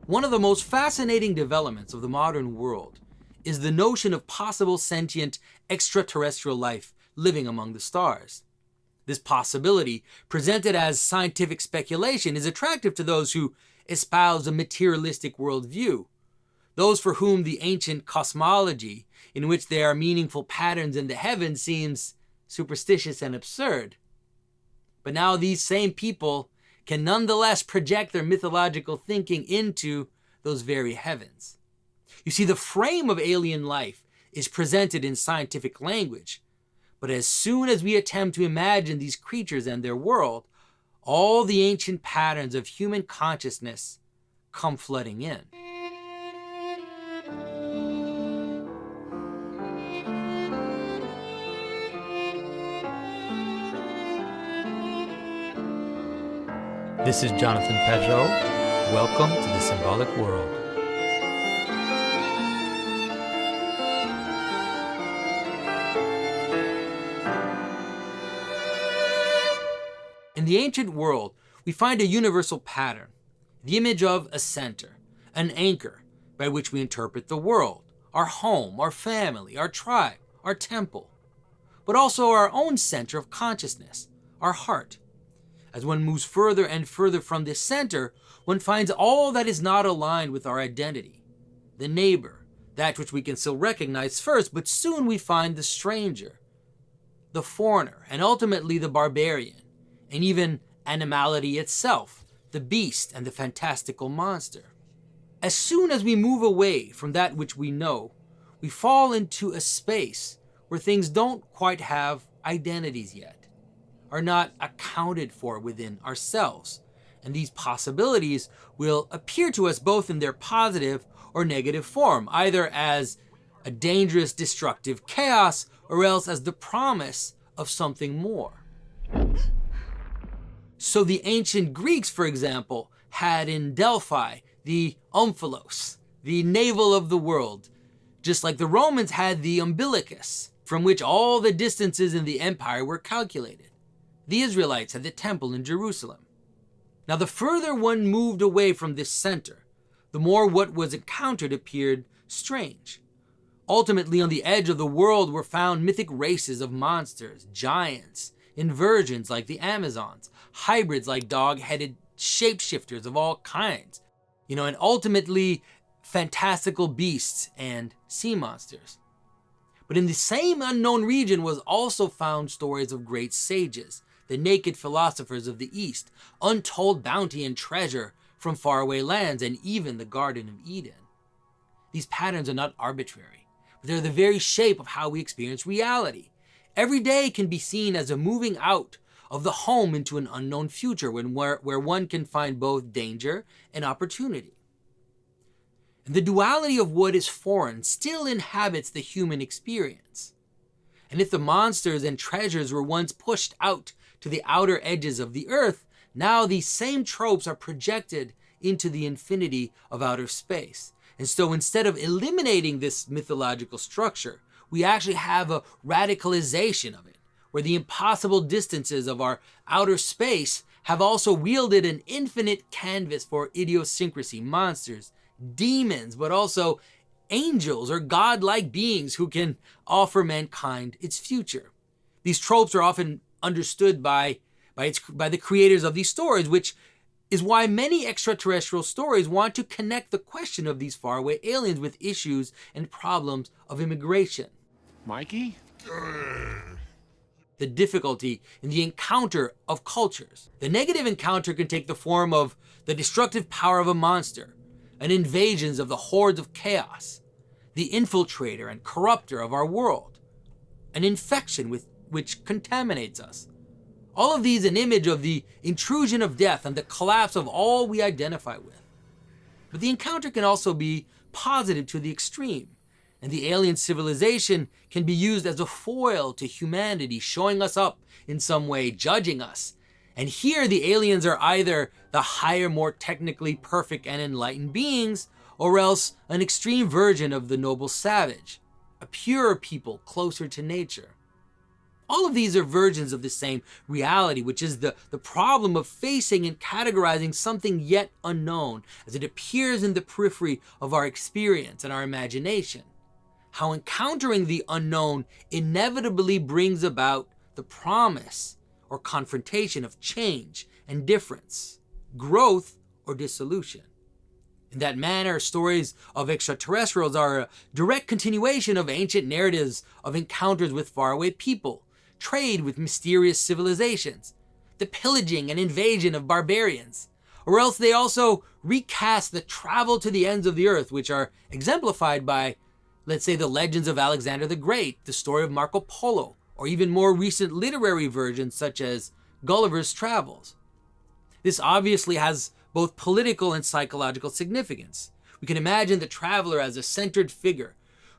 One of the most fascinating developments of the modern world is the notion of possible sentient extraterrestrial life living among the stars. This possibility, presented as scientific speculation, is attractive to those who espouse a materialistic worldview, those for whom the ancient cosmology, in which there are meaningful patterns in the heavens, seems superstitious and absurd. But now these same people can nonetheless project their mythological thinking into those very heavens. You see, the frame of alien life is presented in scientific language, but as soon as we attempt to imagine these creatures and their world, all the ancient patterns of human consciousness come flooding in. This is Jonathan Pedro. Welcome to the Symbolic World. In the ancient world, we find a universal pattern, the image of a center, an anchor by which we interpret the world, our home, our family, our tribe, our temple, but also our own center of consciousness, our heart. As one moves further and further from this center, one finds all that is not aligned with our identity. The neighbor, that which we can still recognize first, but soon we find the stranger, the foreigner, and ultimately the barbarian, and even animality itself, the beast and the fantastical monster. As soon as we move away from that which we know, we fall into a space where things don't quite have identities yet, are not accounted for within ourselves. And these possibilities will appear to us both in their positive or negative form, either as a dangerous, destructive chaos, or else as the promise of something more. So the ancient Greeks, for example, had in Delphi the omphalos, the navel of the world, just like the Romans had the umbilicus, from which all the distances in the empire were calculated. The Israelites had the temple in Jerusalem. Now, the further one moved away from this center, the more what was encountered appeared strange. Ultimately, on the edge of the world were found mythic races of monsters, giants, inversions like the Amazons, hybrids like dog-headed shapeshifters of all kinds, and ultimately fantastical beasts and sea monsters. But in the same unknown region was also found stories of great sages, the naked philosophers of the East, untold bounty and treasure from faraway lands, and even the Garden of Eden. These patterns are not arbitrary, but they're the very shape of how we experience reality. Every day can be seen as a moving out of the home into an unknown future where one can find both danger and opportunity. And the duality of what is foreign still inhabits the human experience. And if the monsters and treasures were once pushed out to the outer edges of the earth, now these same tropes are projected into the infinity of outer space. And so instead of eliminating this mythological structure, we actually have a radicalization of it, where the impossible distances of our outer space have also wielded an infinite canvas for idiosyncrasy, monsters, demons, but also angels or godlike beings who can offer mankind its future. These tropes are often understood by the creators of these stories, which is why many extraterrestrial stories want to connect the question of these faraway aliens with issues and problems of immigration. Mikey? The difficulty in the encounter of cultures. The negative encounter can take the form of the destructive power of a monster, an invasion of the hordes of chaos, the infiltrator and corrupter of our world, an infection which contaminates us. All of these an image of the intrusion of death and the collapse of all we identify with. But the encounter can also be positive to the extreme, and the alien civilization can be used as a foil to humanity, showing us up in some way, judging us. And here the aliens are either the higher, more technically perfect and enlightened beings, or else an extreme version of the noble savage, a purer people closer to nature. All of these are versions of the same reality, which is the problem of facing and categorizing something yet unknown as it appears in the periphery of our experience and our imagination. How encountering the unknown inevitably brings about the promise or confrontation of change and difference, growth or dissolution. In that manner, stories of extraterrestrials are a direct continuation of ancient narratives of encounters with faraway people, trade with mysterious civilizations, the pillaging and invasion of barbarians, or else they also recast the travel to the ends of the earth, which are exemplified by, let's say, the legends of Alexander the Great, the story of Marco Polo, or even more recent literary versions such as Gulliver's Travels. This obviously has both political and psychological significance. We can imagine the traveler as a centered figure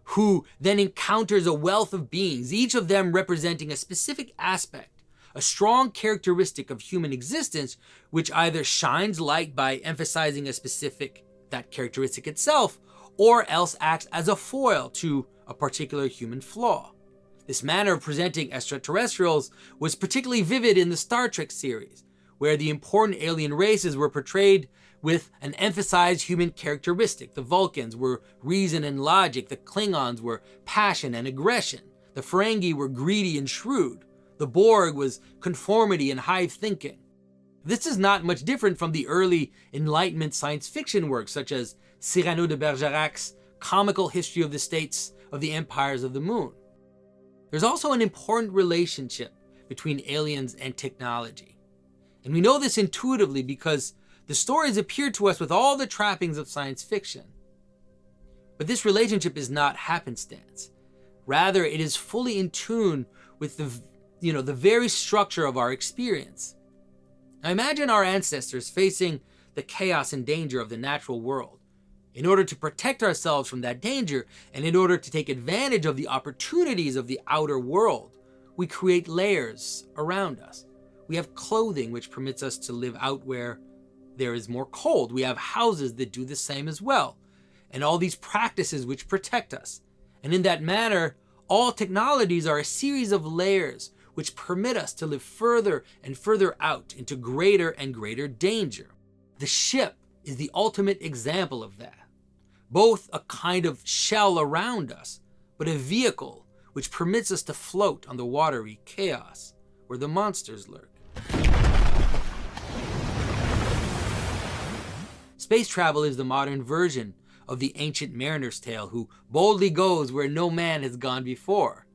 who then encounters a wealth of beings, each of them representing a specific aspect, a strong characteristic of human existence, which either shines light by emphasizing that characteristic itself, or else acts as a foil to a particular human flaw. This manner of presenting extraterrestrials was particularly vivid in the Star Trek series, where the important alien races were portrayed with an emphasized human characteristic. The Vulcans were reason and logic, the Klingons were passion and aggression, the Ferengi were greedy and shrewd, the Borg was conformity and high thinking. This is not much different from the early Enlightenment science fiction works such as Cyrano de Bergerac's comical history of the states of the empires of the moon. There's also an important relationship between aliens and technology. And we know this intuitively because the stories appear to us with all the trappings of science fiction. But this relationship is not happenstance. Rather, it is fully in tune with the very structure of our experience. Now imagine our ancestors facing the chaos and danger of the natural world. In order to protect ourselves from that danger, and in order to take advantage of the opportunities of the outer world, we create layers around us. We have clothing which permits us to live out where there is more cold. We have houses that do the same as well. And all these practices which protect us. And in that manner, all technologies are a series of layers which permit us to live further and further out into greater and greater danger. The ship is the ultimate example of that. Both a kind of shell around us, but a vehicle which permits us to float on the watery chaos where the monsters lurk. Space travel is the modern version of the ancient mariner's tale who boldly goes where no man has gone before.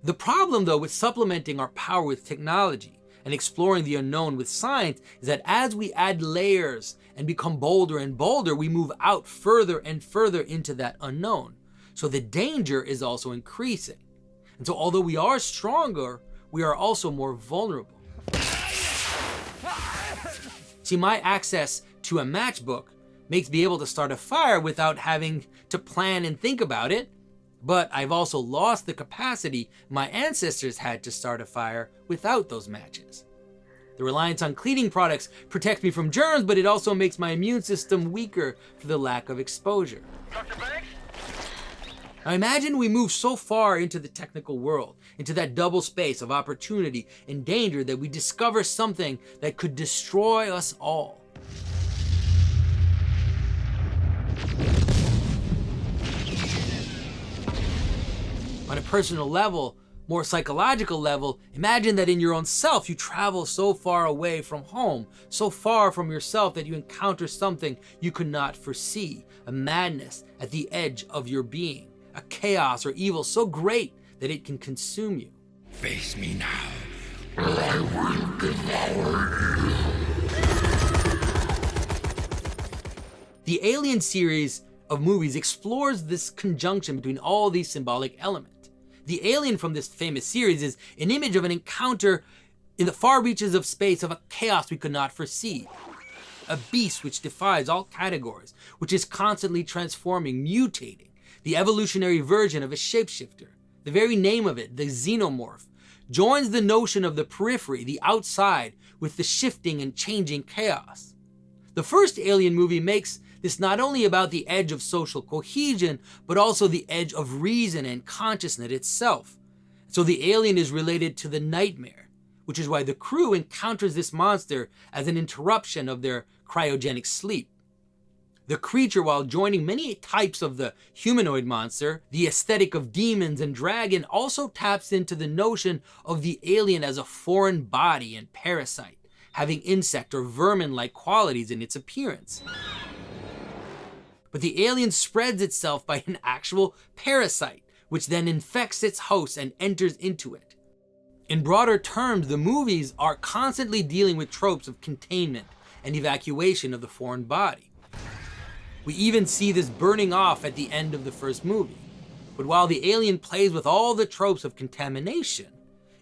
The problem, though, with supplementing our power with technology and exploring the unknown with science is that as we add layers and become bolder and bolder, we move out further and further into that unknown. So the danger is also increasing. And so although we are stronger, we are also more vulnerable. See, my access to a matchbook makes me able to start a fire without having to plan and think about it, but I've also lost the capacity my ancestors had to start a fire without those matches. The reliance on cleaning products protects me from germs, but it also makes my immune system weaker for the lack of exposure. Dr. Banks? Now imagine we move so far into the technical world, into that double space of opportunity and danger, that we discover something that could destroy us all. On a personal level, more psychological level, imagine that in your own self you travel so far away from home, so far from yourself that you encounter something you could not foresee, a madness at the edge of your being, a chaos or evil so great that it can consume you. Face me now, or I will devour you. The Alien series of movies explores this conjunction between all these symbolic elements. The alien from this famous series is an image of an encounter in the far reaches of space of a chaos we could not foresee. A beast which defies all categories, which is constantly transforming, mutating, the evolutionary version of a shapeshifter. The very name of it, the xenomorph, joins the notion of the periphery, the outside, with the shifting and changing chaos. The first Alien movie makes this not only about the edge of social cohesion, but also the edge of reason and consciousness itself. So the alien is related to the nightmare, which is why the crew encounters this monster as an interruption of their cryogenic sleep. The creature, while joining many types of the humanoid monster, the aesthetic of demons and dragon, also taps into the notion of the alien as a foreign body and parasite, having insect or vermin-like qualities in its appearance. But the alien spreads itself by an actual parasite, which then infects its host and enters into it. In broader terms, the movies are constantly dealing with tropes of containment and evacuation of the foreign body. We even see this burning off at the end of the first movie. But while the alien plays with all the tropes of contamination,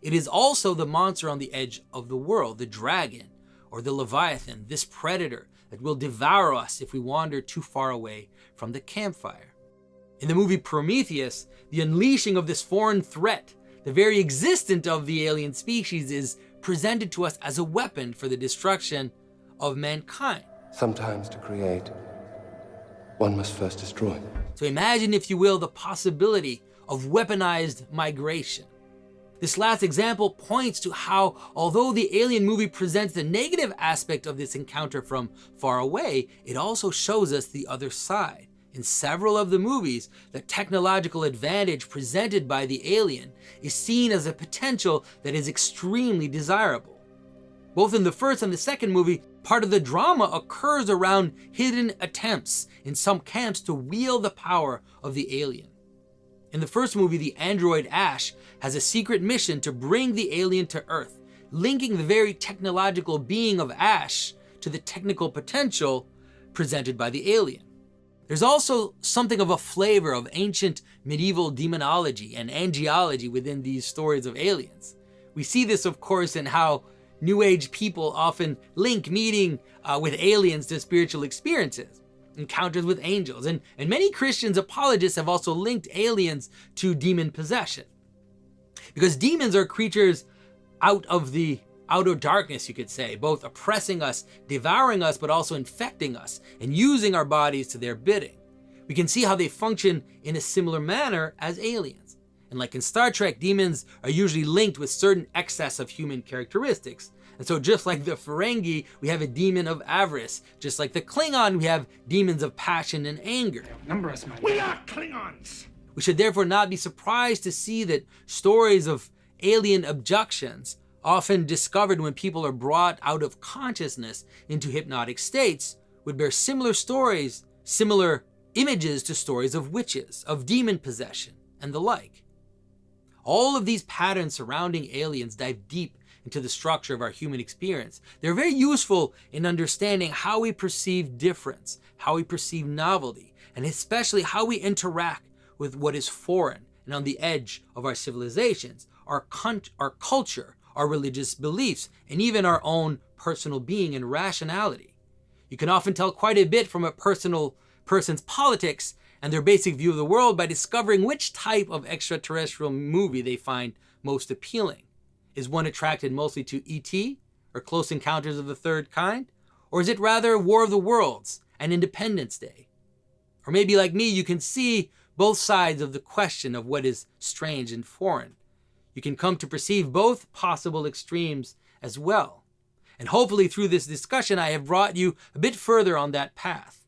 it is also the monster on the edge of the world, the dragon, or the Leviathan, this predator that will devour us if we wander too far away from the campfire. In the movie Prometheus, the unleashing of this foreign threat, the very existence of the alien species, is presented to us as a weapon for the destruction of mankind. Sometimes to create, one must first destroy. So imagine, if you will, the possibility of weaponized migration. This last example points to how, although the Alien movie presents the negative aspect of this encounter from far away, it also shows us the other side. In several of the movies, the technological advantage presented by the alien is seen as a potential that is extremely desirable. Both in the first and the second movie, part of the drama occurs around hidden attempts in some camps to wield the power of the alien. In the first movie, the android Ash has a secret mission to bring the alien to Earth, linking the very technological being of Ash to the technical potential presented by the alien. There's also something of a flavor of ancient medieval demonology and angelology within these stories of aliens. We see this, of course, in how New Age people often link meeting with aliens to spiritual experiences, encounters with angels, and many Christians apologists have also linked aliens to demon possession. Because demons are creatures out of the outer darkness, you could say, both oppressing us, devouring us, but also infecting us and using our bodies to their bidding. We can see how they function in a similar manner as aliens. And like in Star Trek, demons are usually linked with certain excess of human characteristics. And so just like the Ferengi, we have a demon of avarice. Just like the Klingon, we have demons of passion and anger. We are Klingons! We should therefore not be surprised to see that stories of alien abductions, often discovered when people are brought out of consciousness into hypnotic states, would bear similar stories, similar images to stories of witches, of demon possession, and the like. All of these patterns surrounding aliens dive deep into the structure of our human experience. They're very useful in understanding how we perceive difference, how we perceive novelty, and especially how we interact with what is foreign and on the edge of our civilizations, our culture, our religious beliefs, and even our own personal being and rationality. You can often tell quite a bit from a person's politics and their basic view of the world by discovering which type of extraterrestrial movie they find most appealing. Is one attracted mostly to E.T. or Close Encounters of the Third Kind? Or is it rather War of the Worlds and Independence Day? Or maybe like me, you can see both sides of the question of what is strange and foreign. You can come to perceive both possible extremes as well. And hopefully through this discussion, I have brought you a bit further on that path.